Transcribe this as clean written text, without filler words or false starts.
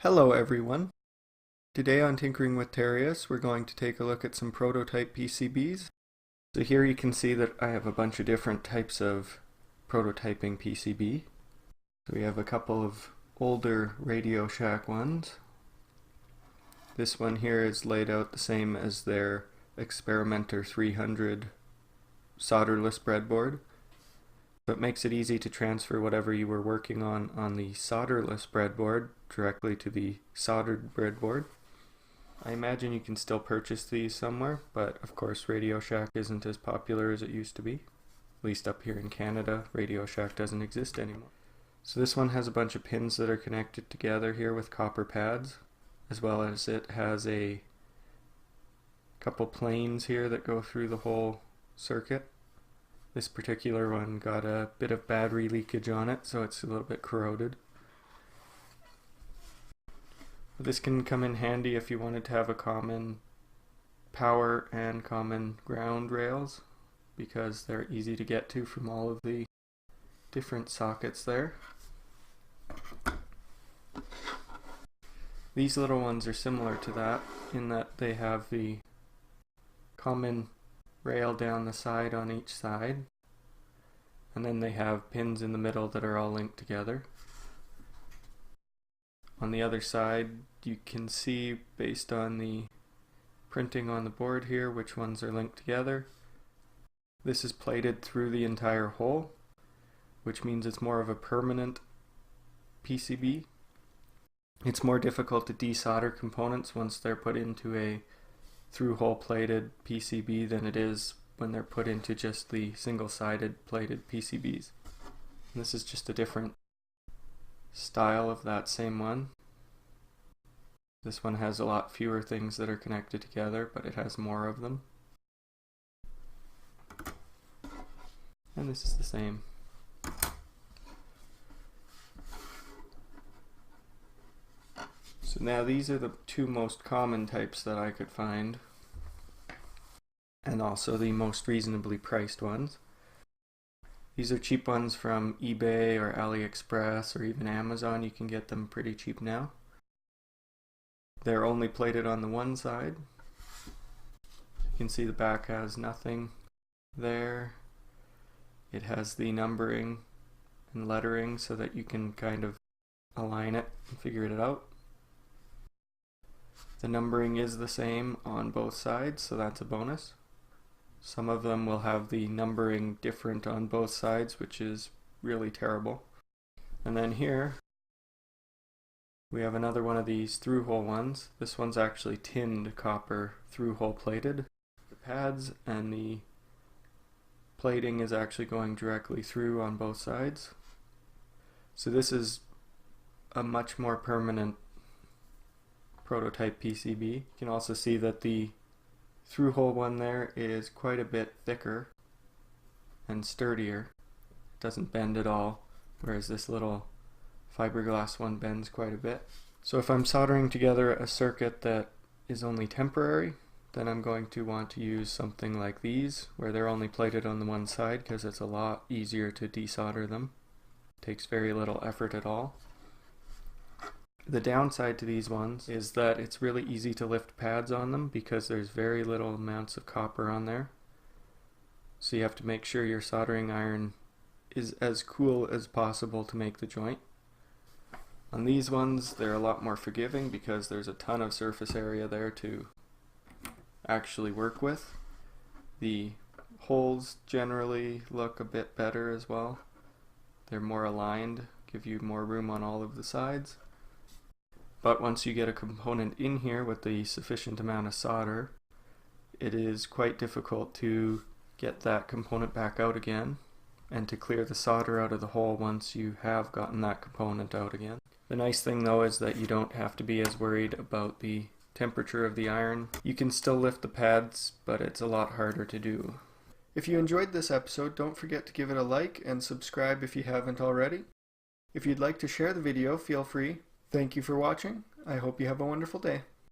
Hello everyone. Today on Tinkering with Terrius we're going to take a look at some prototype PCBs. So here you can see that I have a bunch of different types of prototyping PCB. So we have a couple of older Radio Shack ones. This one here is laid out the same as their Experimenter 300 solderless breadboard. So it makes it easy to transfer whatever you were working on the solderless breadboard directly to the soldered breadboard. I imagine you can still purchase these somewhere, but of course Radio Shack isn't as popular as it used to be. At least up here in Canada, Radio Shack doesn't exist anymore. So this one has a bunch of pins that are connected together here with copper pads, as well as it has a couple planes here that go through the whole circuit. This particular one got a bit of battery leakage on it, so it's a little bit corroded. This can come in handy if you wanted to have a common power and common ground rails, because they're easy to get to from all of the different sockets there. These little ones are similar to that in that they have the common rail down the side on each side, and then they have pins in the middle that are all linked together. On the other side you can see, based on the printing on the board here, which ones are linked together. This is plated through the entire hole, which means it's more of a permanent PCB. It's more difficult to desolder components once they're put into a through-hole plated PCB than it is when they're put into just the single-sided plated PCBs. And this is just a different style of that same one. This one has a lot fewer things that are connected together, but it has more of them. And this is the same. So now these are the two most common types that I could find, and also the most reasonably priced ones. These are cheap ones from eBay or AliExpress or even Amazon. You can get them pretty cheap now. They're only plated on the one side. You can see the back has nothing there. It has the numbering and lettering so that you can kind of align it and figure it out. The numbering is the same on both sides, so that's a bonus. Some of them will have the numbering different on both sides, which is really terrible. And then here we have another one of these through-hole ones. This one's actually tinned copper through-hole plated. The pads and the plating is actually going directly through on both sides. So this is a much more permanent prototype PCB. You can also see that the through-hole one there is quite a bit thicker and sturdier. It doesn't bend at all, whereas this little fiberglass one bends quite a bit. So if I'm soldering together a circuit that is only temporary, then I'm going to want to use something like these, where they're only plated on the one side, because it's a lot easier to desolder them. It takes very little effort at all. The downside to these ones is that it's really easy to lift pads on them because there's very little amounts of copper on there. So you have to make sure your soldering iron is as cool as possible to make the joint. On these ones they're a lot more forgiving because there's a ton of surface area there to actually work with. The holes generally look a bit better as well. They're more aligned, give you more room on all of the sides. But once you get a component in here with the sufficient amount of solder, it is quite difficult to get that component back out again and to clear the solder out of the hole once you have gotten that component out again. The nice thing though is that you don't have to be as worried about the temperature of the iron. You can still lift the pads, but it's a lot harder to do. If you enjoyed this episode, don't forget to give it a like and subscribe if you haven't already. If you'd like to share the video, feel free. Thank you for watching. I hope you have a wonderful day.